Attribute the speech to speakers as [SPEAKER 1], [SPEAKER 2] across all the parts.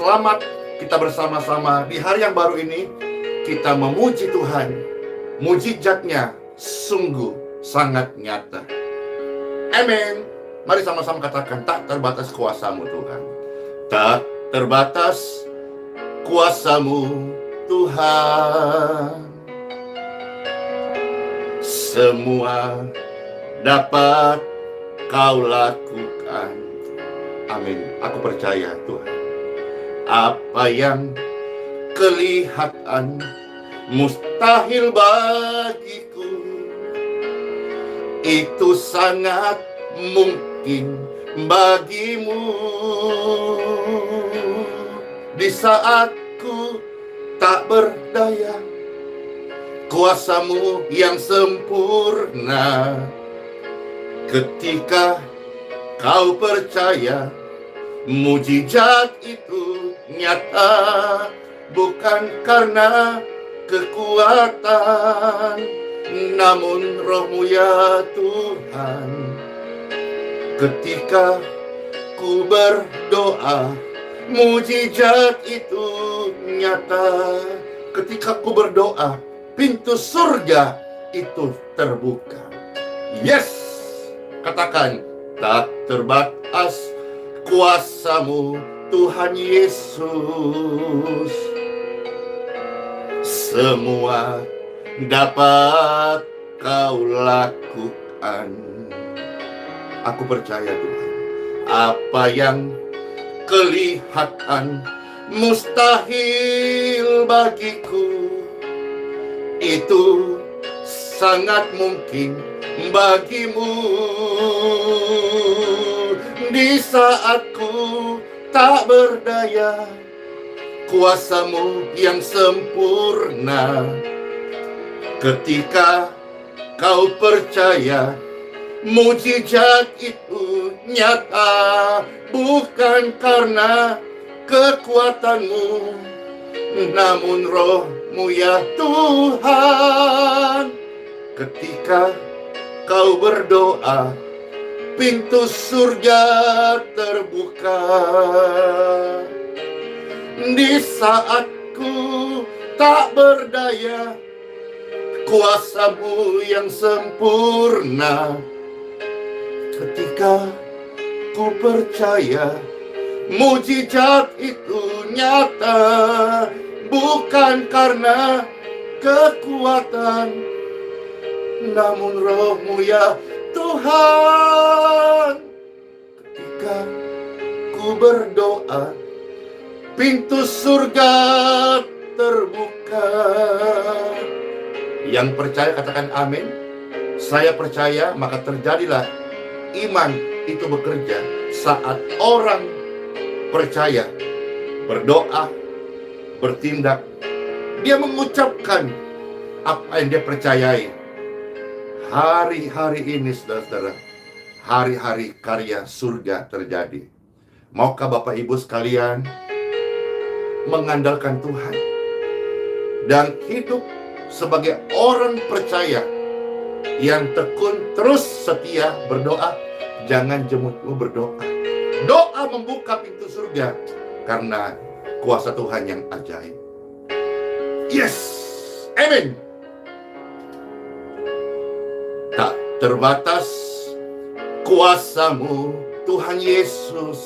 [SPEAKER 1] selamat kita bersama-sama di hari yang baru ini. Kita memuji Tuhan. Mujizatnya sungguh sangat nyata. Amin. Mari sama-sama katakan, tak terbatas kuasa-Mu Tuhan. Tak terbatas kuasa-Mu Tuhan. Semua dapat Kau lakukan. Amin. Aku percaya Tuhan. Apa yang kelihatan mustahil bagiku, itu sangat mungkin bagimu. Di saat ku tak berdaya, kuasa-Mu yang sempurna. Ketika Kau percaya, mujizat itu nyata. Bukan karena kekuatan, namun Roh-Mu ya Tuhan. Ketika ku berdoa, mujizat itu nyata. Ketika ku berdoa, pintu surga itu terbuka. Yes! Katakan, tak terbatas kuasa-Mu Tuhan Yesus. Semua dapat Kau lakukan. Aku percaya Tuhan. Apa yang kelihatan mustahil bagiku, itu sangat mungkin bagimu. Di saat ku tak berdaya, kuasa-Mu yang sempurna. Ketika Kau percaya, mujizat itu nyata. Bukan karena kekuatan-Mu, namun Roh-Mu ya Tuhan. Ketika Kau berdoa, pintu surga terbuka. Di saat ku tak berdaya, kuasa-Mu yang sempurna. Ketika ku percaya, mujizat itu nyata. Bukan karena kekuatan, namun Roh-Mu ya Tuhan. Ketika ku berdoa, pintu surga terbuka. Yang percaya katakan amin. Saya percaya, maka terjadilah iman itu bekerja saat orang percaya, berdoa, bertindak. Dia mengucapkan apa yang dia percayai. Hari-hari ini saudara-saudara, hari-hari karya surga terjadi. Maukah Bapak Ibu sekalian mengandalkan Tuhan dan hidup sebagai orang percaya yang tekun, terus setia berdoa. Jangan jemu berdoa. Doa membuka pintu surga karena kuasa Tuhan yang ajaib. Yes, amin. Tak terbatas kuasa-Mu Tuhan Yesus.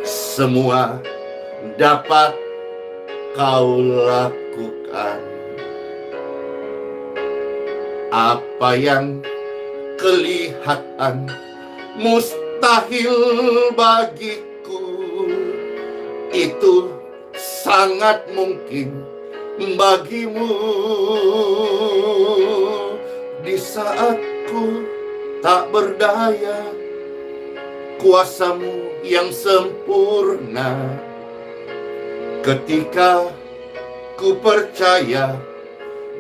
[SPEAKER 1] Semua dapat Kau lakukan. Apa yang kelihatan mustahil bagiku, itu sangat mungkin bagimu. Di saat ku tak berdaya, kuasa-Mu yang sempurna. Ketika ku percaya,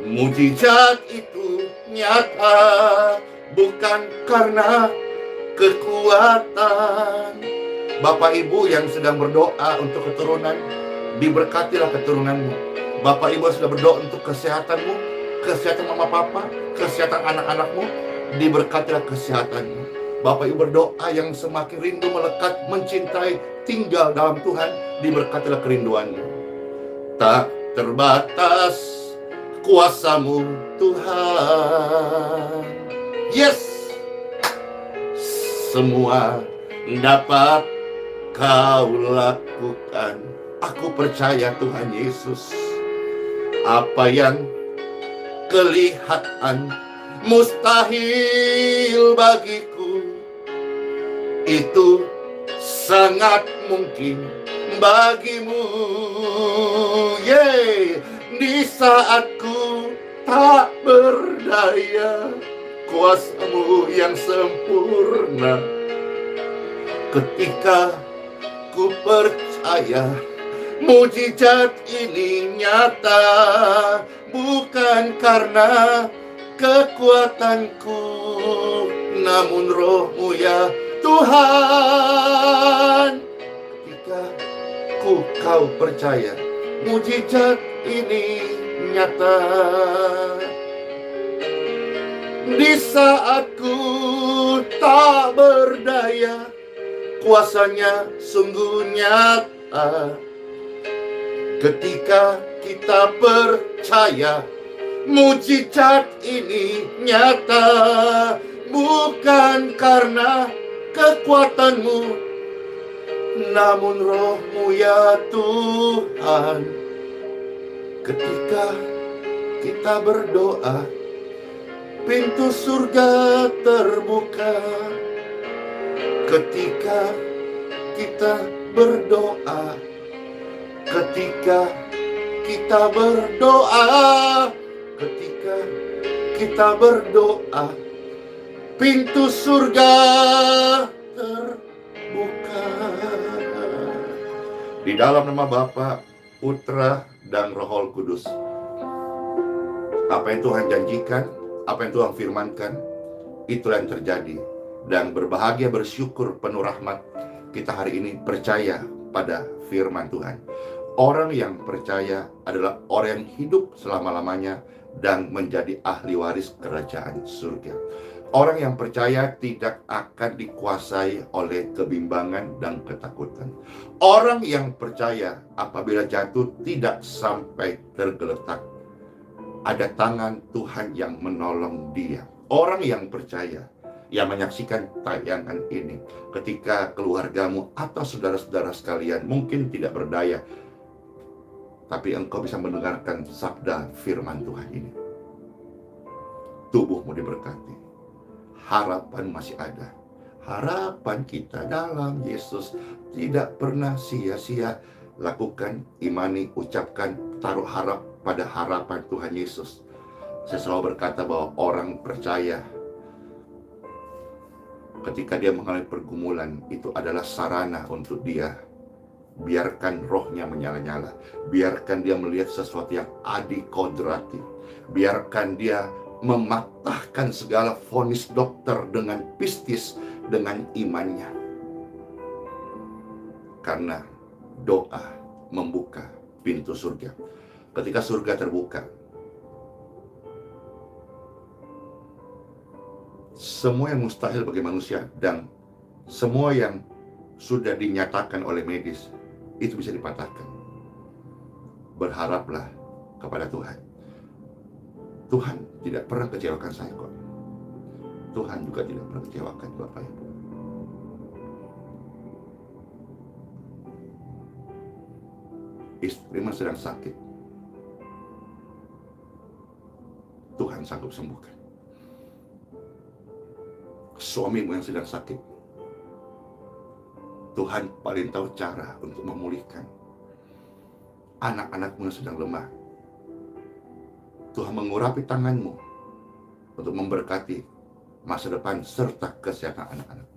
[SPEAKER 1] mujizat itu nyata. Bukan karena kekuatan. Bapak Ibu yang sedang berdoa untuk keturunan, diberkatilah keturunanmu. Bapak Ibu sudah berdoa untuk kesehatanmu, kesehatan mama papa, kesehatan anak-anakmu, diberkatilah kesehatanmu. Bapak Ibu berdoa yang semakin rindu melekat, mencintai, tinggal dalam Tuhan, diberkatilah kerinduannya. Tak terbatas kuasa-Mu Tuhan. Yes, semua dapat Kau lakukan. Aku percaya Tuhan Yesus, apa yang kelihatan mustahil bagiku, itu sangat mungkin bagimu. Yeay, di saat ku tak berdaya, kuasa-Mu yang sempurna. Ketika ku percaya mujizat ini nyata, bukan karena kekuatanku, namun Roh-Mu ya Tuhan. Ketika kau percaya mujizat ini nyata, di saat ku tak berdaya, kuasa-Nya sungguh nyata. Ketika kita percaya mujizat ini nyata, bukan karena kekuatan-Mu, namun Roh-Mu ya Tuhan. Ketika kita berdoa, pintu surga terbuka. Ketika kita berdoa, ketika kita berdoa, ketika kita berdoa, pintu surga terbuka. Di dalam nama Bapa, Putra, dan Roh Kudus. Apa yang Tuhan janjikan, apa yang Tuhan firmankan, itulah yang terjadi. Dan berbahagia, bersyukur, penuh rahmat, kita hari ini percaya pada firman Tuhan. Orang yang percaya adalah orang yang hidup selama-lamanya dan menjadi ahli waris kerajaan surga. Orang yang percaya tidak akan dikuasai oleh kebimbangan dan ketakutan. Orang yang percaya apabila jatuh tidak sampai tergeletak. Ada tangan Tuhan yang menolong dia. Orang yang percaya, yang menyaksikan tayangan ini, ketika keluargamu atau saudara-saudara sekalian mungkin tidak berdaya, tapi engkau bisa mendengarkan sabda firman Tuhan ini, tubuhmu diberkati, harapan masih ada. Harapan kita dalam Yesus tidak pernah sia-sia. Lakukan, imani, ucapkan, taruh harap pada harapan Tuhan Yesus. Saya selalu berkata bahwa orang percaya ketika dia mengalami pergumulan, itu adalah sarana untuk dia. Biarkan rohnya menyala-nyala. Biarkan dia melihat sesuatu yang adikodrati. Biarkan dia mematahkan segala vonis dokter dengan pistis, dengan imannya. Karena doa membuka pintu surga. Ketika surga terbuka, semua yang mustahil bagi manusia dan semua yang sudah dinyatakan oleh medis itu bisa dipatahkan. Berharaplah kepada Tuhan. Tuhan tidak pernah kecewakan saya kok. Tuhan juga tidak pernah kecewakan Bapak Ibu. Istrimu sedang sakit, Tuhan sanggup sembuhkan. Suamimu yang sedang sakit, Tuhan paling tahu cara untuk memulihkan. Anak-anakmu yang sedang lemah, Tuhan mengurapi tanganmu untuk memberkati masa depan serta kesehatan anak-anakmu.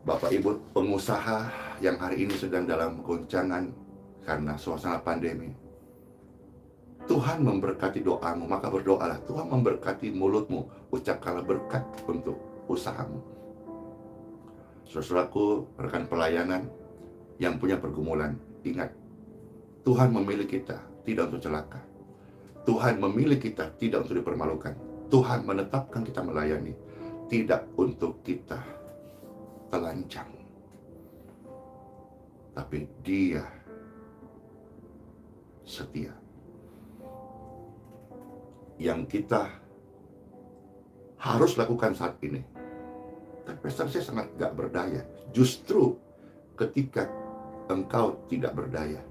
[SPEAKER 1] Bapak Ibu pengusaha yang hari ini sedang dalam goncangan karena suasana pandemi, Tuhan memberkati doamu, maka berdoalah. Tuhan memberkati mulutmu, ucapkanlah berkat untuk usahamu. Saudaraku, rekan pelayanan yang punya pergumulan, ingat, Tuhan memilih kita tidak untuk celaka. Tuhan memilih kita tidak untuk dipermalukan. Tuhan menetapkan kita melayani. tidak untuk kita telanjang, tapi Dia setia. Yang kita harus lakukan saat ini, tapi saya sangat gak berdaya. Justru ketika engkau tidak berdaya,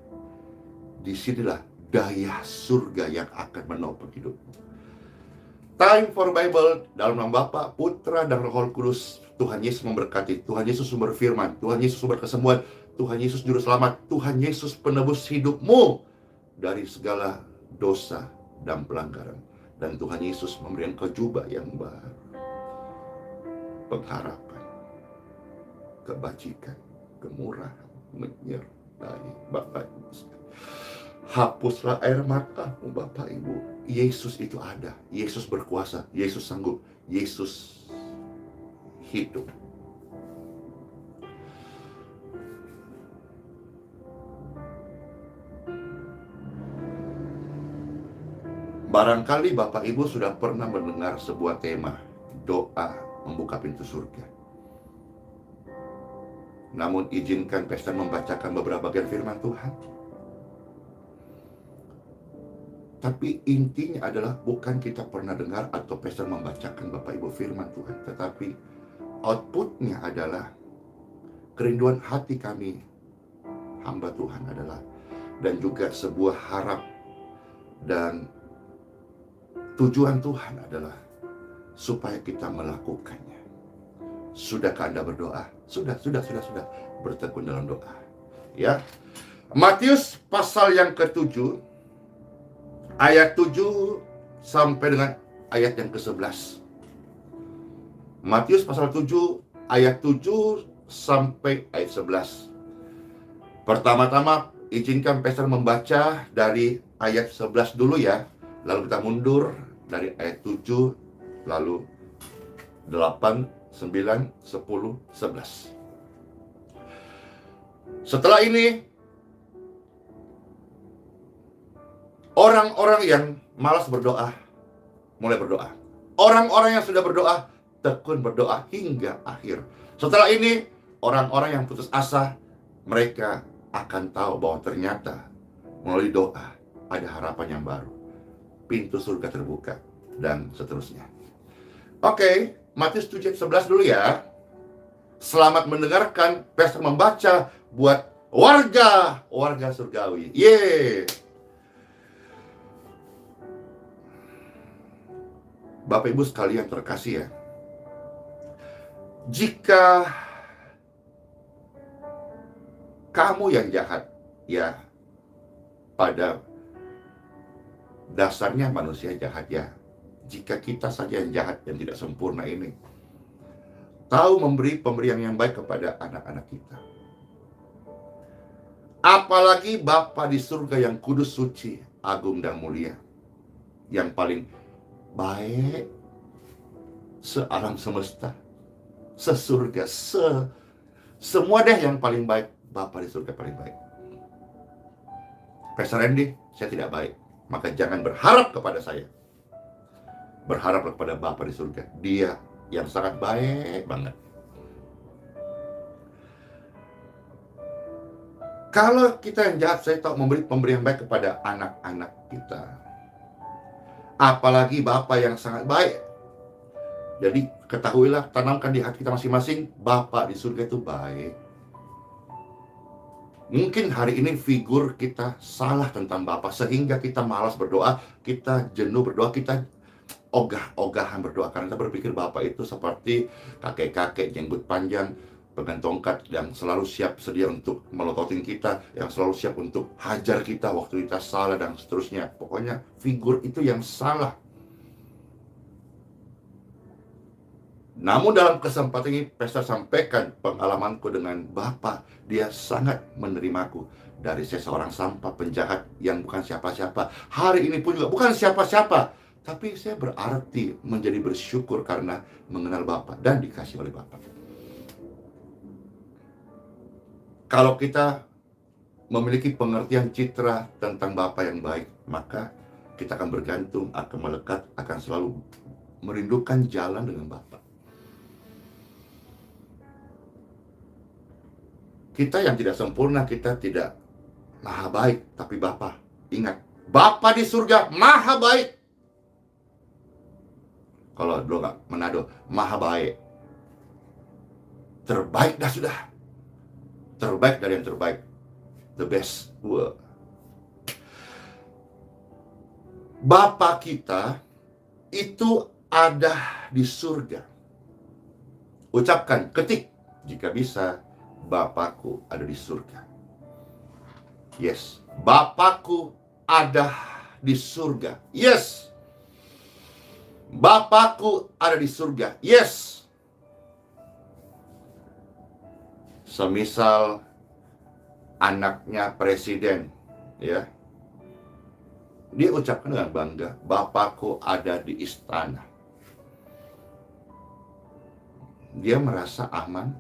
[SPEAKER 1] disinilah daya surga yang akan menopang hidupmu. Time for Bible dalam nama Bapa, Putra, dan Roh Kudus. Tuhan Yesus memberkati. Tuhan Yesus sumber firman. Tuhan Yesus sumber kesembuhan. Tuhan Yesus juru selamat. Tuhan Yesus penebus hidupmu dari segala dosa dan pelanggaran. Dan Tuhan Yesus memberikan kau jubah yang baru, pengharapan, kebajikan, kemurahan, menyertai Bapak Ibu. Hapuslah air matamu Bapak Ibu. Yesus itu ada. Yesus berkuasa. Yesus sanggup. Yesus hidup. Barangkali Bapak Ibu sudah pernah mendengar sebuah tema, doa membuka pintu surga. Namun izinkan Pastor membacakan beberapa bagian firman Tuhan. Tapi intinya adalah bukan kita pernah dengar atau Pastor membacakan Bapak Ibu firman Tuhan, tetapi outputnya adalah kerinduan hati kami hamba Tuhan adalah, dan juga sebuah harap dan tujuan Tuhan adalah supaya kita melakukannya. Sudahkah Anda berdoa? Sudah. Bertekun dalam doa. Ya. Matius pasal yang ke-7 ayat 7 sampai dengan ayat yang ke-11. Matius pasal 7 ayat 7 sampai ayat 11. Pertama-tama izinkan Pastor membaca dari ayat 11 dulu ya. Lalu kita mundur dari ayat 7, lalu 8, 9, 10, 11. Setelah ini, orang-orang yang malas berdoa, mulai berdoa. Orang-orang yang sudah berdoa, tekun berdoa hingga akhir. Setelah ini, orang-orang yang putus asa, mereka akan tahu bahwa ternyata melalui doa ada harapan yang baru. Pintu surga terbuka, dan seterusnya. Oke, Matius 7:11 dulu ya. Selamat mendengarkan, Pastor membaca buat warga surgawi. Yeay. Bapak Ibu sekalian terkasih ya. Jika kamu yang jahat, ya pada dasarnya manusia jahat ya. Jika kita saja yang jahat dan tidak sempurna ini, tahu memberi pemberian yang baik kepada anak-anak kita. Apalagi Bapa di surga yang kudus, suci, agung, dan mulia. Yang paling baik sealam semesta, sesurga, semua deh yang paling baik. Bapa di surga paling baik. Pastor Randy, saya tidak baik. Maka jangan berharap kepada saya. Berharap kepada Bapa di surga. Dia yang sangat baik banget. Kalau kita yang jahat, saya tahu memberi pemberian baik kepada anak-anak kita. Apalagi Bapa yang sangat baik. Jadi ketahuilah, tanamkan di hati kita masing-masing, Bapa di surga itu baik. Mungkin hari ini figur kita salah tentang Bapa, sehingga kita malas berdoa, kita jenuh berdoa, kita ogah-ogahan berdoa. Karena kita berpikir Bapa itu seperti kakek-kakek jenggot panjang, pegang tongkat, yang selalu siap sedia untuk melototin kita, yang selalu siap untuk hajar kita waktu kita salah, dan seterusnya. Pokoknya figur itu yang salah. Namun dalam kesempatan ini, Pastor sampaikan pengalamanku dengan Bapa. Dia sangat menerimaku dari seseorang sampah penjahat yang bukan siapa-siapa. Hari ini pun juga bukan siapa-siapa. Tapi saya berarti menjadi bersyukur karena mengenal Bapa dan dikasih oleh Bapa. Kalau kita memiliki pengertian citra tentang Bapa yang baik, maka kita akan bergantung, akan melekat, akan selalu merindukan jalan dengan Bapa. Kita yang tidak sempurna, kita tidak maha baik, tapi Bapa, ingat, Bapa di surga maha baik. Kalau dulu nggak Manado, maha baik. Terbaik dah sudah. Terbaik dari yang terbaik. The best. Wow. Bapa kita itu ada di surga. Ucapkan, ketik, jika bisa, Bapakku ada di surga. Yes, Bapakku ada di surga. Yes, Bapakku ada di surga. Yes. Semisal anaknya presiden, ya, dia ucapkan dengan bangga, Bapakku ada di istana. Dia merasa aman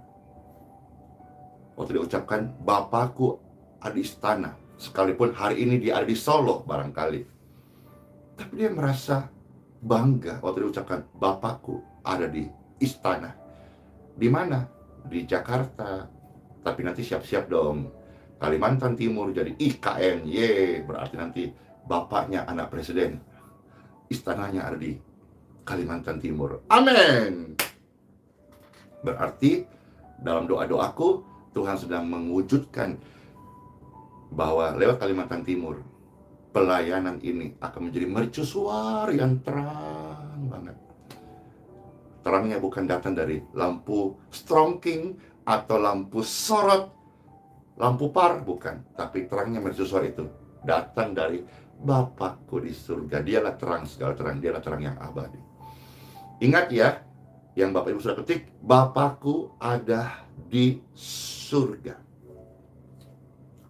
[SPEAKER 1] waktu dia ucapkan, Bapakku ada di istana. Sekalipun hari ini dia ada di Solo barangkali, tapi dia merasa bangga waktu dia ucapkan, Bapakku ada di istana. Di mana? Di Jakarta. Tapi nanti siap-siap dong, Kalimantan Timur jadi IKN. Berarti nanti bapaknya anak presiden, istananya ada di Kalimantan Timur. Amin. Berarti dalam doa-doaku, Tuhan sedang mewujudkan bahwa lewat Kalimantan Timur, pelayanan ini akan menjadi mercusuar yang terang banget. Terangnya bukan datang dari lampu strongking atau lampu sorot, lampu par, bukan. Tapi terangnya mercusuar itu datang dari Bapakku di surga. Dialah terang segala terang, dialah terang yang abadi. Ingat ya, yang Bapak Ibu sudah ketik, Bapakku ada di surga.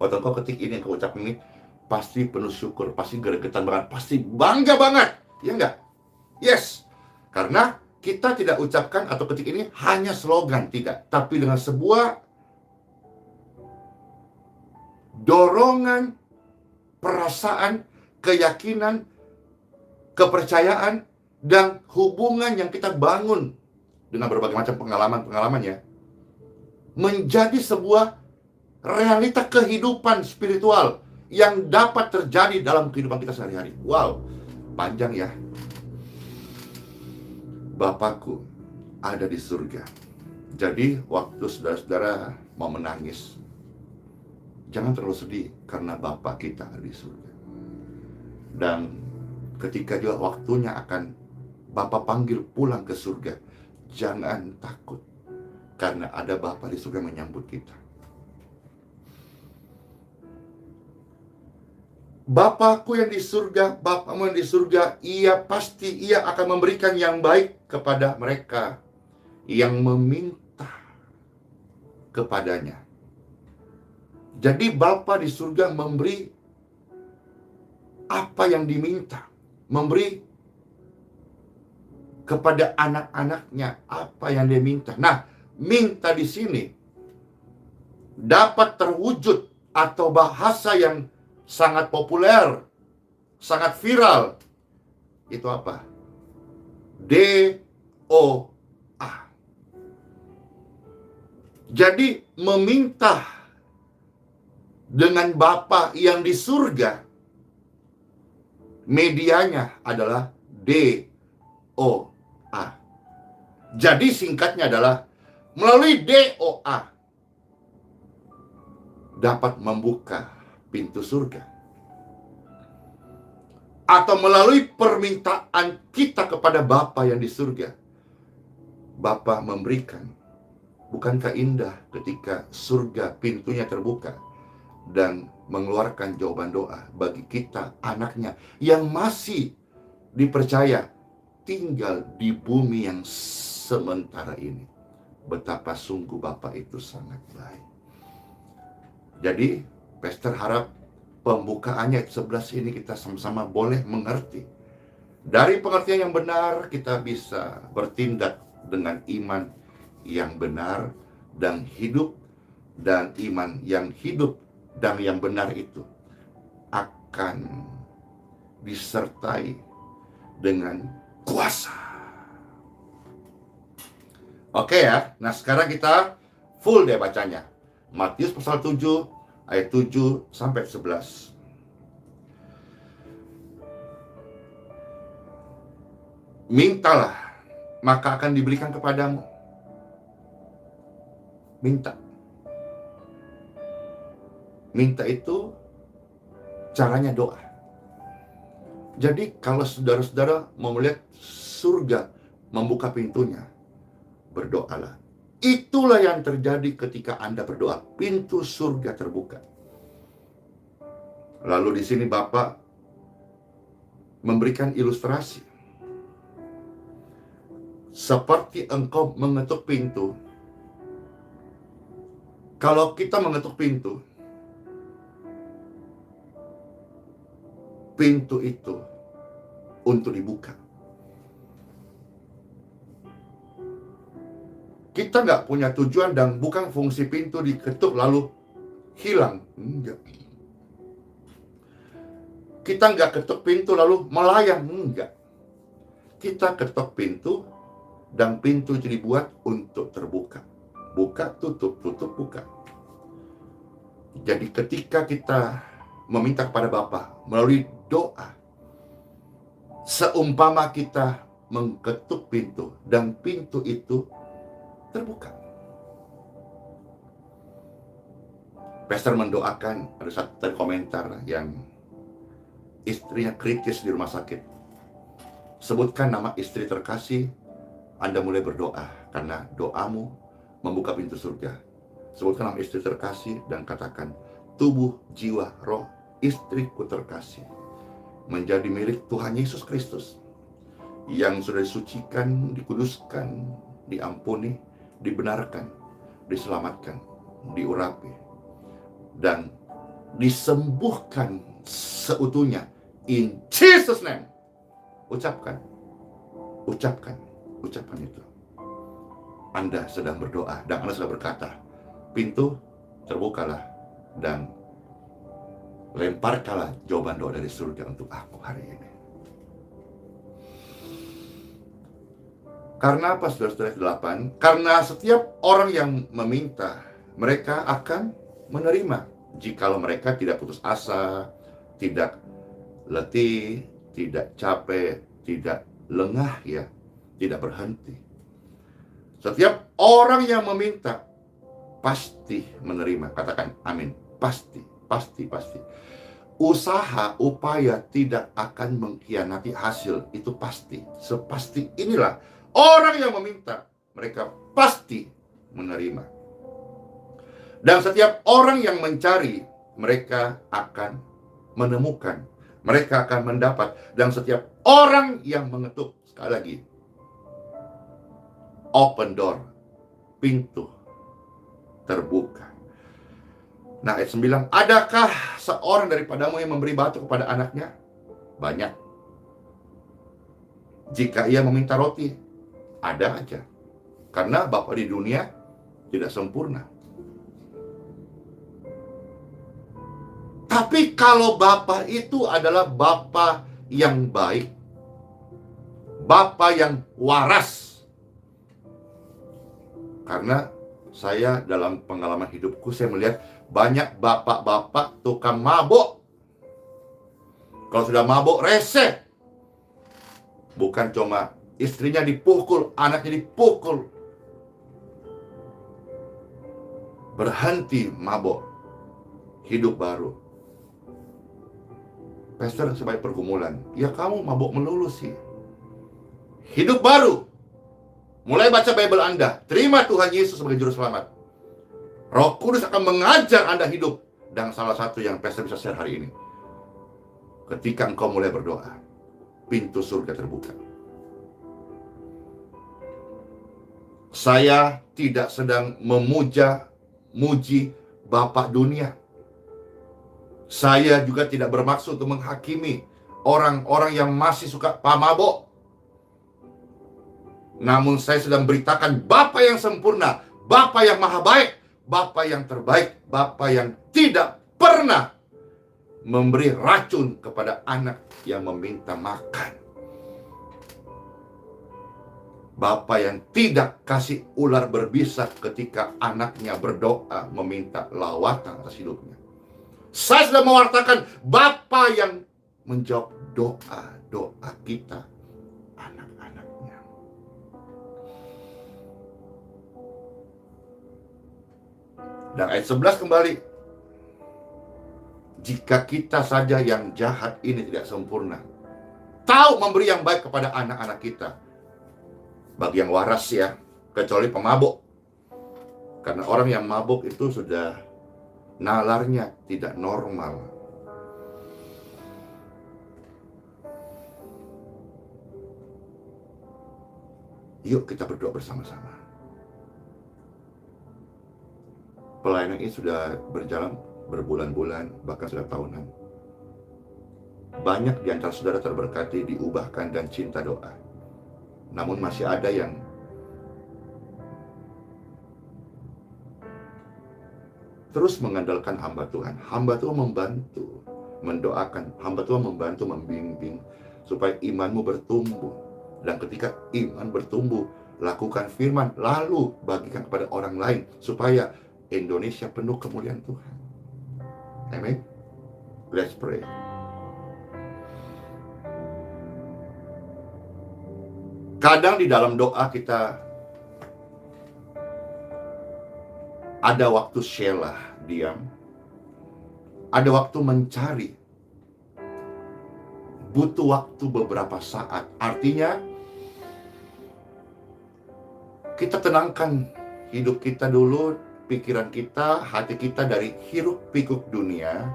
[SPEAKER 1] Waktu kau ketik ini, kau ucap ini, pasti penuh syukur, pasti gregetan banget, pasti bangga banget. Ya enggak? Yes. Karena kita tidak ucapkan atau ketik ini hanya slogan, tidak. Tapi dengan sebuah dorongan, perasaan, keyakinan, kepercayaan, dan hubungan yang kita bangun dengan berbagai macam pengalaman-pengalamannya, menjadi sebuah realita kehidupan spiritual yang dapat terjadi dalam kehidupan kita sehari-hari. Wow, panjang ya. Bapakku ada di surga. Jadi waktu saudara-saudara mau menangis, jangan terlalu sedih karena Bapak kita ada di surga. Dan ketika juga waktunya akan Bapak panggil pulang ke surga, jangan takut karena ada Bapak di surga menyambut kita. Bapakku yang di surga, Bapakmu yang di surga, ia akan memberikan yang baik kepada mereka yang meminta kepadanya. Jadi Bapa di surga memberi apa yang diminta, memberi kepada anak-anaknya apa yang dia minta. Nah, minta di sini dapat terwujud atau bahasa yang sangat populer, sangat viral. Itu apa? DOA. Jadi meminta dengan Bapa yang di surga, medianya adalah DOA. Jadi singkatnya adalah melalui DOA dapat membuka pintu surga. Atau melalui permintaan kita kepada Bapa yang di surga, Bapa memberikan. Bukankah indah ketika surga pintunya terbuka dan mengeluarkan jawaban doa bagi kita, anaknya, yang masih dipercaya tinggal di bumi yang sementara ini. Betapa sungguh Bapa itu sangat baik. Jadi Pastor harap pembukaannya 11 ini kita sama-sama boleh mengerti. Dari pengertian yang benar, kita bisa bertindak dengan iman yang benar dan hidup. Dan iman yang hidup dan yang benar itu akan disertai dengan kuasa. Oke ya, nah sekarang kita full deh bacanya. Matius pasal 7 ayat 7 sampai 11. Mintalah, maka akan diberikan kepadamu. Minta. Minta itu caranya doa. Jadi kalau saudara-saudara mau melihat surga membuka pintunya, berdoalah. Itulah yang terjadi ketika Anda berdoa. Pintu surga terbuka. Lalu di sini Bapak memberikan ilustrasi. Seperti engkau mengetuk pintu. Kalau kita mengetuk pintu, pintu itu untuk dibuka. Kita nggak punya tujuan dan bukan fungsi pintu diketuk lalu hilang. Enggak. Kita nggak ketuk pintu lalu melayang. Enggak. Kita ketuk pintu dan pintu itu dibuat untuk terbuka. Buka, tutup, tutup, buka. Jadi ketika kita meminta kepada Bapa melalui doa, seumpama kita mengetuk pintu dan pintu itu terbuka. Pastor mendoakan, ada satu komentar yang istrinya kritis di rumah sakit. Sebutkan nama istri terkasih, Anda mulai berdoa karena doamu membuka pintu surga. Sebutkan nama istri terkasih dan katakan, tubuh, jiwa, roh istriku terkasih menjadi milik Tuhan Yesus Kristus yang sudah disucikan, dikuduskan, diampuni, dibenarkan, diselamatkan, diurapi, dan disembuhkan seutuhnya. In Jesus' name. Ucapkan itu. Anda sedang berdoa dan Anda sedang berkata, pintu terbukalah dan lemparkanlah jawaban doa dari surga untuk aku hari ini. Karena apa, saudara-saudara? 8, karena setiap orang yang meminta, mereka akan menerima. Jikalau mereka tidak putus asa, tidak letih, tidak capek, tidak lengah, ya, tidak berhenti. Setiap orang yang meminta pasti menerima. Katakan amin. Pasti. Usaha, upaya tidak akan mengkhianati hasil. Itu pasti. Sepasti inilah orang yang meminta, mereka pasti menerima. Dan setiap orang yang mencari, mereka akan menemukan. Mereka akan mendapat. Dan setiap orang yang mengetuk, sekali lagi, open door, pintu terbuka. Nah, ayat 9, adakah seorang daripadamu yang memberi batu kepada anaknya? Banyak. Jika ia meminta roti, ada aja. Karena Bapa di dunia tidak sempurna. Tapi kalau Bapa itu adalah Bapa yang baik, Bapa yang waras. Karena saya dalam pengalaman hidupku, saya melihat banyak bapak-bapak tukang mabuk. Kalau sudah mabuk, rese. Bukan cuma istrinya dipukul, anaknya dipukul. Berhenti mabuk. Hidup baru. Pastor, sebagai pergumulan. Ya kamu mabuk melulu sih. Hidup baru. Mulai baca Bible Anda. Terima Tuhan Yesus sebagai juru selamat. Roh Kudus akan mengajar Anda hidup. Dan salah satu yang Pastor bisa share hari ini. Ketika engkau mulai berdoa, pintu surga terbuka. Saya tidak sedang muji Bapak dunia. Saya juga tidak bermaksud untuk menghakimi orang-orang yang masih suka pamabok. Namun saya sedang beritakan Bapa yang sempurna, Bapa yang maha baik, Bapa yang terbaik, Bapa yang tidak pernah memberi racun kepada anak yang meminta makan. Bapa yang tidak kasih ular berbisa ketika anaknya berdoa meminta lawatan atas hidupnya. Saya sudah mewartakan Bapa yang menjawab doa-doa kita, anak-anaknya. Dan ayat 11 kembali. Jika kita saja yang jahat ini tidak sempurna, tahu memberi yang baik kepada anak-anak kita. Bagi yang waras ya, kecuali pemabuk. Karena orang yang mabuk itu sudah nalarnya tidak normal. Yuk kita berdoa bersama-sama. Pelayanan ini sudah berjalan berbulan-bulan, bahkan sudah tahunan. Banyak di antara saudara terberkati, diubahkan, dan cinta doa. Namun masih ada yang terus mengandalkan hamba Tuhan. Hamba Tuhan membantu, mendoakan. Hamba Tuhan membantu, membimbing, supaya imanmu bertumbuh. Dan ketika iman bertumbuh, lakukan firman, lalu bagikan kepada orang lain, supaya Indonesia penuh kemuliaan Tuhan. Amen. Let's pray. Kadang di dalam doa kita ada waktu shelah, diam. Ada waktu mencari. Butuh waktu beberapa saat. Artinya, kita tenangkan hidup kita dulu, pikiran kita, hati kita dari hiruk pikuk dunia.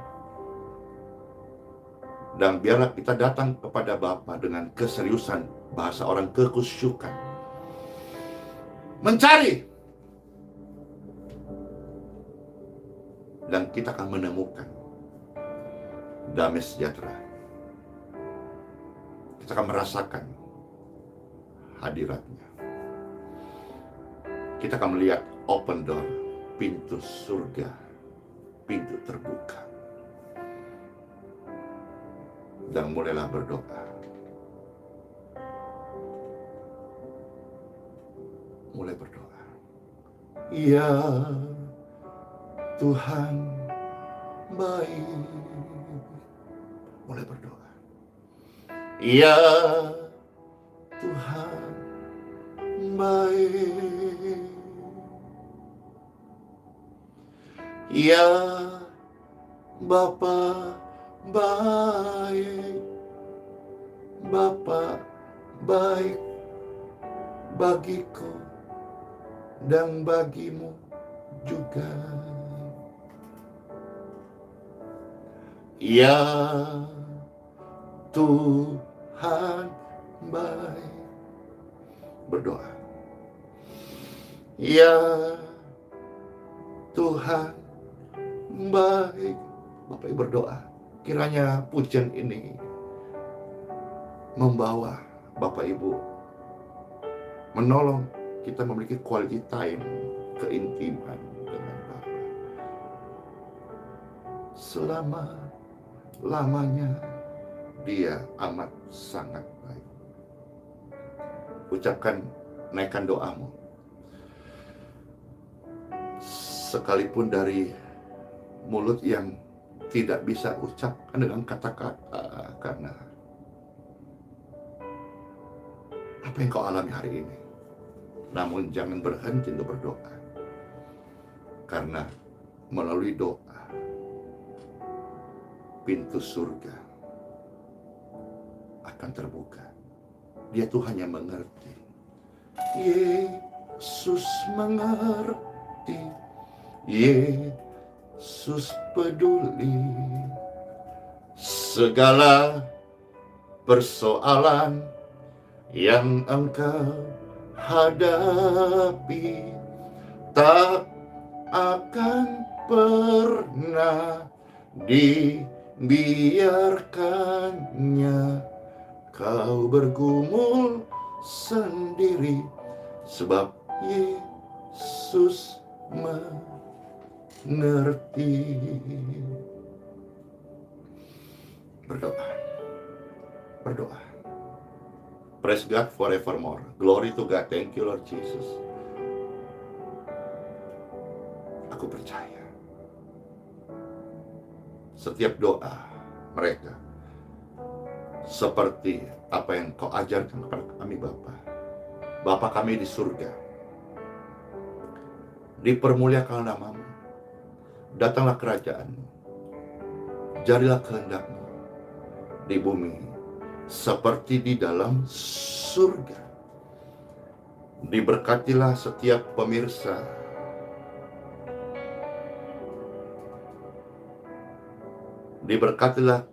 [SPEAKER 1] Dan biarlah kita datang kepada Bapa dengan keseriusan, bahasa orang kekusyukan. Mencari. Dan kita akan menemukan damai sejahtera. Kita akan merasakan hadiratnya. Kita akan melihat open door, pintu surga, pintu terbuka. Dan mulailah berdoa. Mulai berdoa. Ya Tuhan baik. Mulai berdoa. Ya Tuhan baik. Ya Bapa baik. Bapa baik bagiku dan bagimu juga. Ya Tuhan baik. Berdoa. Ya Tuhan baik. Bapak Ibu berdoa. Kiranya pujian ini membawa Bapak Ibu, menolong kita memiliki quality time, keintiman dengan Bapa. Selama-lamanya Dia amat sangat baik. Ucapkan, naikkan doamu. Sekalipun dari mulut yang tidak bisa ucapkan dengan kata-kata, karena apa yang kau alami hari ini. Namun jangan berhenti untuk berdoa. Karena melalui doa, pintu surga akan terbuka. Dia Tuhan yang mengerti. Yesus mengerti. Yesus peduli. Segala persoalan yang engkau hadapi tak akan pernah dibiarkannya kau bergumul sendiri, sebab Yesus mengerti. Berdoa, berdoa. Praise God forevermore. Glory to God. Thank you Lord Jesus. Aku percaya setiap doa mereka seperti apa yang kau ajarkan kepada kami Bapa. Bapa kami di surga, dipermuliakan namamu, datanglah kerajaanmu, jadilah kehendak-mu di bumi seperti di dalam surga. Diberkatilah setiap pemirsa, diberkatilah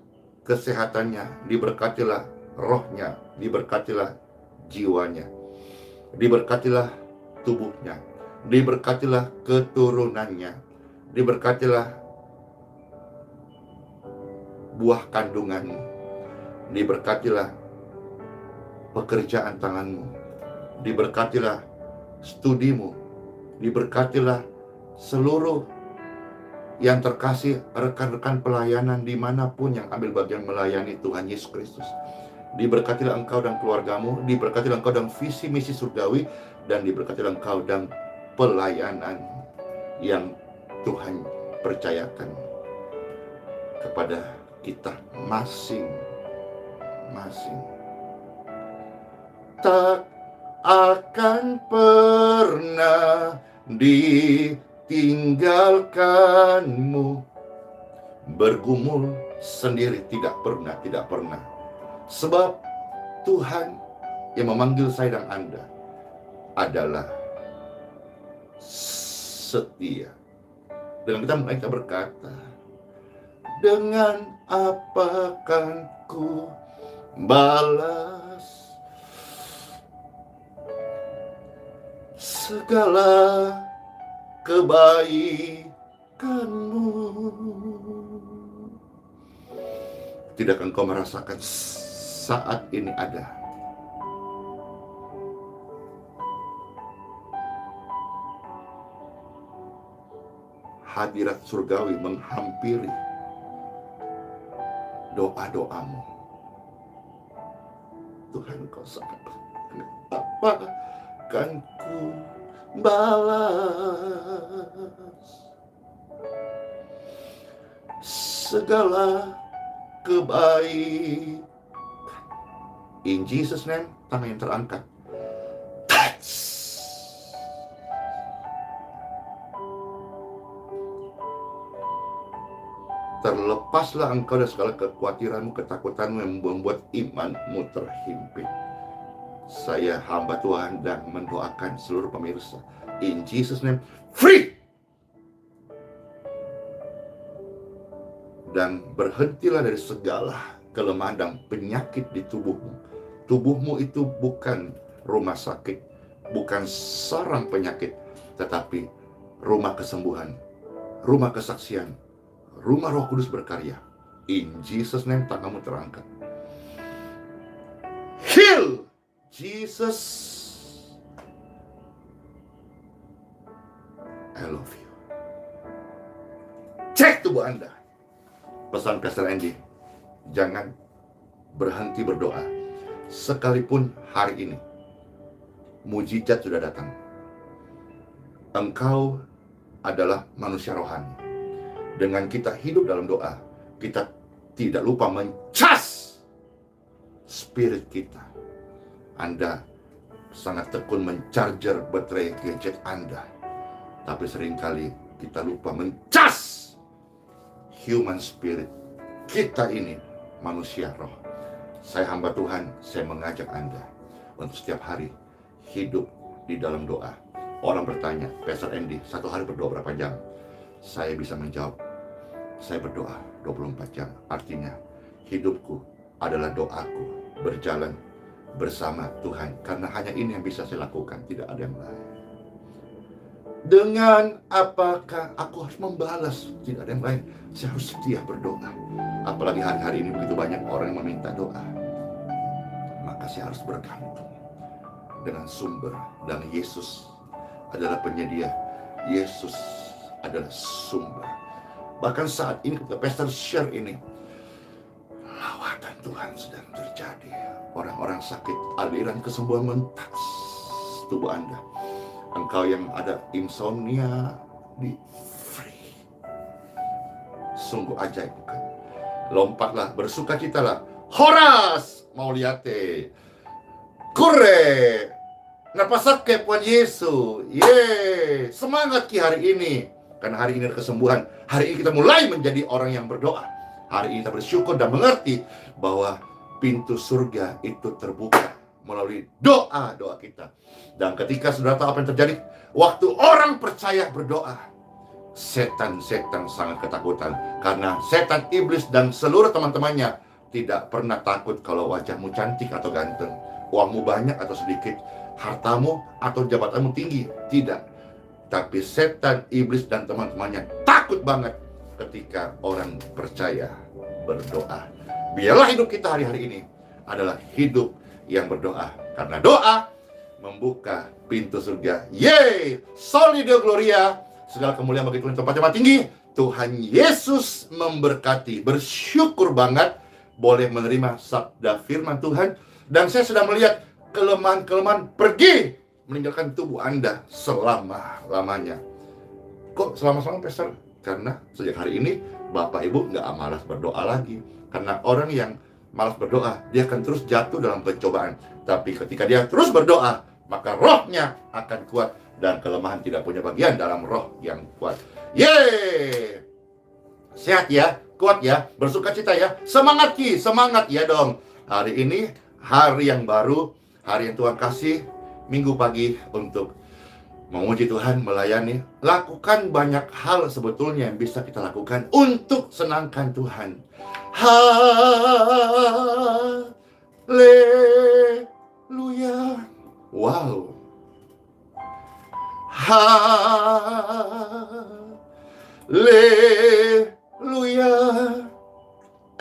[SPEAKER 1] kesehatannya, diberkatilah rohnya, diberkatilah jiwanya, diberkatilah tubuhnya, diberkatilah keturunannya, diberkatilah buah kandunganmu, diberkatilah pekerjaan tanganmu, diberkatilah studimu, diberkatilah seluruh yang terkasih rekan-rekan pelayanan dimanapun yang ambil bagian melayani Tuhan Yesus Kristus. Diberkatilah engkau dan keluargamu, diberkatilah engkau dan visi misi surgawi, dan diberkatilah engkau dan pelayanan yang Tuhan percayakan kepada kita masing-masing. Tak akan pernah ditinggalkanmu, bergumul sendiri tidak pernah. Sebab Tuhan yang memanggil saya dan Anda adalah setia. Dengan kita berkata, dengan apa kan ku balas segala kebaikanmu? Tidakkah engkau merasakan saat ini ada hadirat surgawi menghampiri doa-doamu? Tuhan, kau sangat apa kan ku balas segala kebaikan. In Jesus name, tangan yang terangkat. Terlepaslah engkau dari segala kekhawatiranmu, ketakutanmu yang membuat imanmu terhimpit. Saya hamba Tuhan dan mendoakan seluruh pemirsa, in Jesus name, free! Dan berhentilah dari segala kelemahan dan penyakit di tubuhmu. Tubuhmu itu bukan rumah sakit, bukan sarang penyakit, tetapi rumah kesembuhan, rumah kesaksian, rumah Roh Kudus berkarya. In Jesus name, tanganmu terangkat. Heal! Jesus, I love you. Cek tubuh Anda. Pesan Pastor Andy, jangan berhenti berdoa. Sekalipun hari ini mujizat sudah datang, engkau adalah manusia rohani. Dengan kita hidup dalam doa, kita tidak lupa mencas spirit kita. Anda sangat tekun mencharger baterai gadget Anda, tapi seringkali kita lupa mencas human spirit. Kita ini manusia roh. Saya hamba Tuhan, saya mengajak Anda untuk setiap hari hidup di dalam doa. Orang bertanya, Pastor Andy, satu hari berdoa berapa jam? Saya bisa menjawab, saya berdoa 24 jam. Artinya, hidupku adalah doaku, berjalan bersama Tuhan. Karena hanya ini yang bisa saya lakukan, tidak ada yang lain. Dengan apakah aku harus membalas? Tidak ada yang lain. Saya harus setia berdoa. Apalagi hari-hari ini begitu banyak orang yang meminta doa. Maka saya harus bergantung dengan sumber. Dan Yesus adalah penyedia. Yesus adalah sumber. Bahkan saat ini ketika Pastor share ini, lawatan Tuhan sedang terjadi. Orang orang-orang sakit, aliran kesembuhan mentas tubuh Anda. Engkau yang ada insomnia, di free. Sungguh ajaib, bukan? Lompatlah, bersukacitalah. Horas Mauliate. Kure. Napasake Puan Yesus. Yeay. Semangat Ki hari ini. Karena hari ini ada kesembuhan. Hari ini kita mulai menjadi orang yang berdoa. Hari ini kita bersyukur dan mengerti bahwa pintu surga itu terbuka melalui doa-doa kita. Dan ketika saudara tahu apa yang terjadi, waktu orang percaya berdoa, setan-setan sangat ketakutan. Karena setan, iblis, dan seluruh teman-temannya tidak pernah takut kalau wajahmu cantik atau ganteng, uangmu banyak atau sedikit, hartamu atau jabatanmu tinggi. Tidak. Tapi setan, iblis, dan teman-temannya takut banget ketika orang percaya berdoa. Biarlah hidup kita hari-hari ini adalah hidup yang berdoa. Karena doa membuka pintu surga. Yeay! Soli Deo Gloria. Segala kemuliaan bagi Tuhan tempat yang tinggi. Tuhan Yesus memberkati. Bersyukur banget boleh menerima sabda firman Tuhan. Dan saya sudah melihat kelemahan-kelemahan pergi meninggalkan tubuh Anda selama-lamanya. Kok selama-selama, Pastor? Karena sejak hari ini Bapak Ibu nggak malas berdoa lagi. Karena orang yang malas berdoa, dia akan terus jatuh dalam pencobaan. Tapi ketika dia terus berdoa, maka rohnya akan kuat. Dan kelemahan tidak punya bagian dalam roh yang kuat. Yeay! Sehat ya, kuat ya, bersukacita ya. Semangat Ki, semangat ya dong. Hari ini hari yang baru, hari yang Tuhan kasih, minggu pagi untuk memuji Tuhan, melayani. Lakukan banyak hal sebetulnya yang bisa kita lakukan untuk senangkan Tuhan. Haleluya. Wow. Haleluya.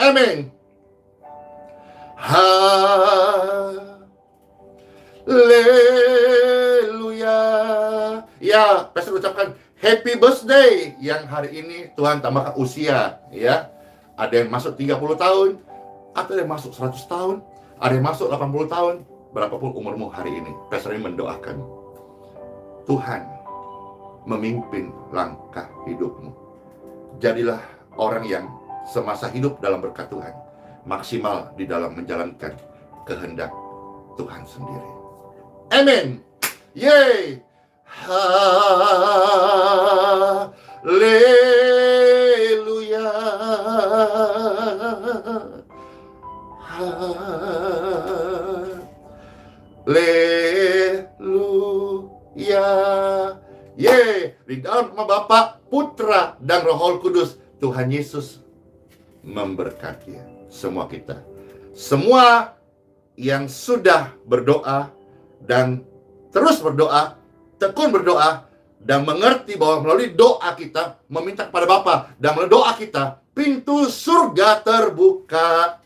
[SPEAKER 1] Amin. Haleluya. Ya, Pastor ucapkan happy birthday yang hari ini Tuhan tambahkan usia, ya. Ada yang masuk 30 tahun, atau ada yang masuk 100 tahun, ada yang masuk 80 tahun, berapapun umurmu hari ini. Pastor ini mendoakan Tuhan memimpin langkah hidupmu. Jadilah orang yang semasa hidup dalam berkat Tuhan, maksimal di dalam menjalankan kehendak Tuhan sendiri. Amin. Yeay. Haleluya. Haleluya. Yeay. Di dalam nama Bapa, Putra, dan Roh Kudus, Tuhan Yesus memberkati semua kita. Semua yang sudah berdoa dan terus berdoa, tekun berdoa, dan mengerti bahwa melalui doa kita meminta kepada Bapa, dan melalui doa kita pintu surga terbuka.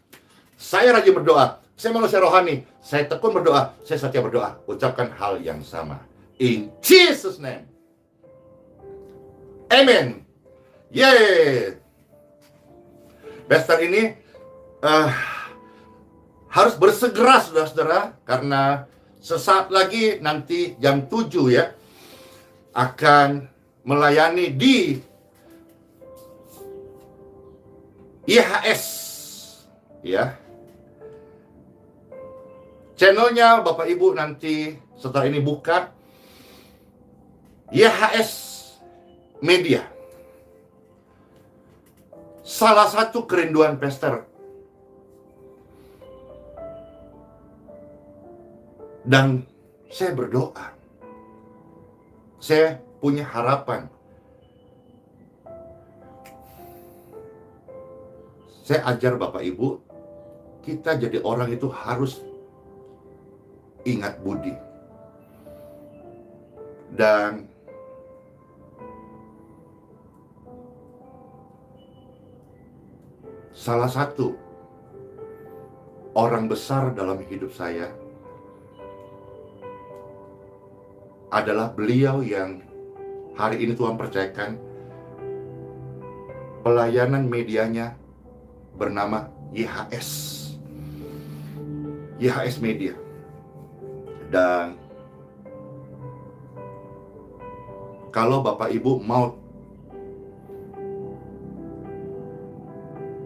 [SPEAKER 1] Saya rajin berdoa, saya manusia rohani, saya tekun berdoa, saya setia berdoa. Ucapkan hal yang sama. In Jesus' name. Amen. Yeay. Pastor ini harus bersegera, saudara-saudara, karena sesaat lagi nanti jam 7 ya akan melayani di IHS ya. Channelnya Bapak Ibu nanti setelah ini buka IHS Media. Salah satu kerinduan Pastor dan saya berdoa, saya punya harapan. Saya ajar Bapak Ibu, kita jadi orang itu harus ingat budi. Dan salah satu orang besar dalam hidup saya adalah beliau yang hari ini Tuhan percayakan pelayanan medianya bernama YHS. YHS Media. Dan kalau Bapak Ibu mau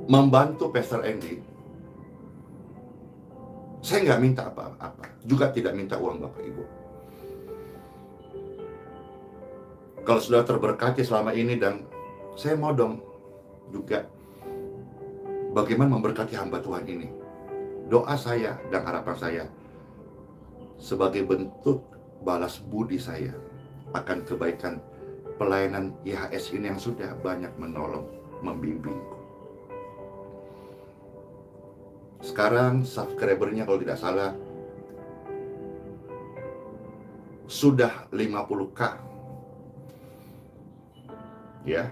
[SPEAKER 1] membantu Pastor Andy, saya nggak minta apa-apa, juga tidak minta uang Bapak Ibu. Kalau sudah terberkati selama ini, dan saya mau dong juga bagaimana memberkati hamba Tuhan ini. Doa saya dan harapan saya sebagai bentuk balas budi saya akan kebaikan pelayanan YHS ini yang sudah banyak menolong, membimbingku. Sekarang subscribernya kalau tidak salah sudah 50k. Ya.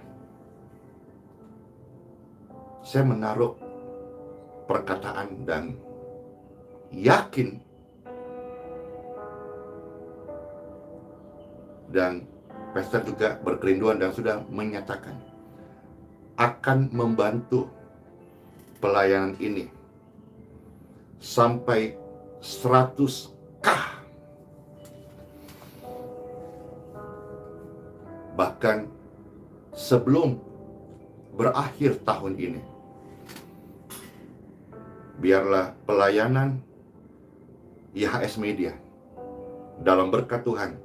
[SPEAKER 1] Saya menaruh perkataan dan yakin dan Pastor juga berkerinduan dan sudah menyatakan akan membantu pelayanan ini sampai 100k, bahkan sebelum berakhir tahun ini. Biarlah pelayanan YHS Media dalam berkat Tuhan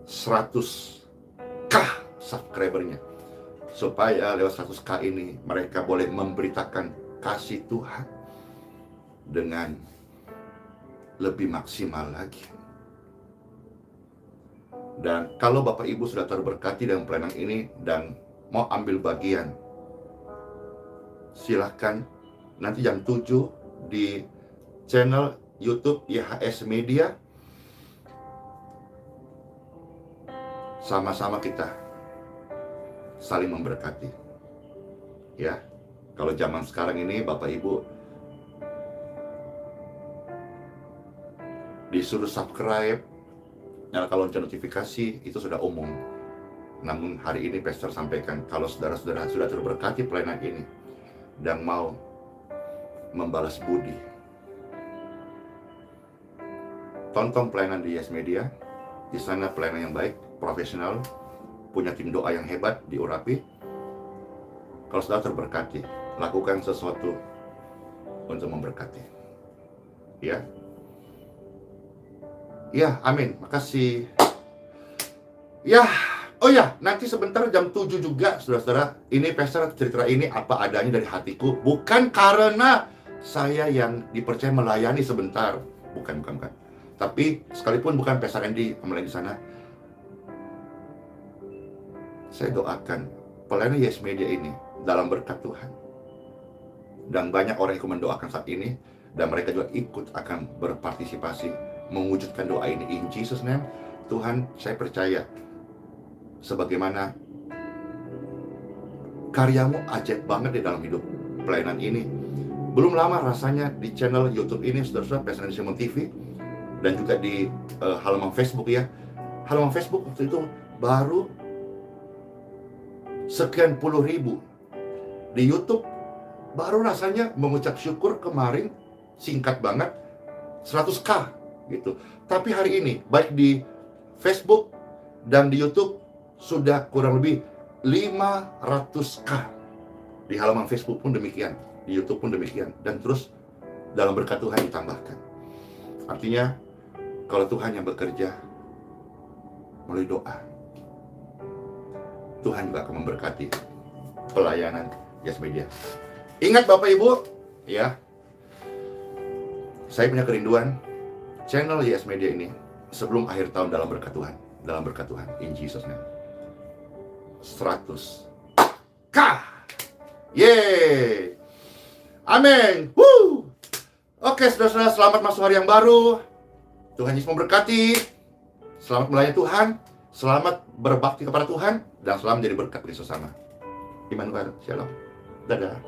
[SPEAKER 1] 100k subscribernya, supaya lewat 100k ini mereka boleh memberitakan kasih Tuhan dengan lebih maksimal lagi. Dan kalau Bapak Ibu sudah terberkati dengan pelayanan ini dan mau ambil bagian, silahkan nanti jam 7 di channel YouTube YHS Media. Sama-sama kita saling memberkati. Ya, kalau zaman sekarang ini Bapak Ibu disuruh subscribe, nyalakan lonceng notifikasi, itu sudah umum. Namun hari ini Pastor sampaikan, kalau saudara-saudara sudah terberkati pelayanan ini dan mau membalas budi, tonton pelayanan di YHS Media. Di sana pelayanan yang baik, profesional, punya tim doa yang hebat di Urapi. Kalau saudara terberkati, lakukan sesuatu untuk memberkati. Ya. Ya, amin. Makasih. Ya, oh ya, nanti sebentar jam 7 juga, saudara-saudara. Ini Pastor cerita ini apa adanya dari hatiku. Bukan karena saya yang dipercaya melayani sebentar. Bukan. Tapi sekalipun bukan Pastor Andy melayani di sana, saya doakan pelayanan YHS Media ini dalam berkat Tuhan. Dan banyak orang yang mendoakan saat ini, dan mereka juga ikut akan berpartisipasi mewujudkan doa ini. In Jesus name, Tuhan, saya percaya sebagaimana karyamu ajaib banget di dalam hidup pelayanan ini. Belum lama rasanya di channel YouTube ini, saudara-saudara, Pastor Andy Simon TV, dan juga di halaman Facebook ya. Halaman Facebook waktu itu baru sekian puluh ribu. Di YouTube baru rasanya mengucap syukur kemarin, singkat banget, 100k gitu. Tapi hari ini baik di Facebook dan di YouTube sudah kurang lebih 500k. Di halaman Facebook pun demikian, di YouTube pun demikian, dan terus dalam berkat Tuhan ditambahkan. Artinya kalau Tuhan yang bekerja melalui doa, Tuhan juga akan memberkati pelayanan YHS Media. Ingat Bapak Ibu, ya, saya punya kerinduan channel YHS Media ini sebelum akhir tahun dalam berkat Tuhan, in Jesus name, 100k, yeay, amin, woo. Oke, saudara-saudara, selamat masuk hari yang baru. Tuhan Yesus memberkati. Selamat melayani Tuhan, selamat berbakti kepada Tuhan, dan selamat menjadi berkat bagi sesama. Immanuel, shalom, dadah.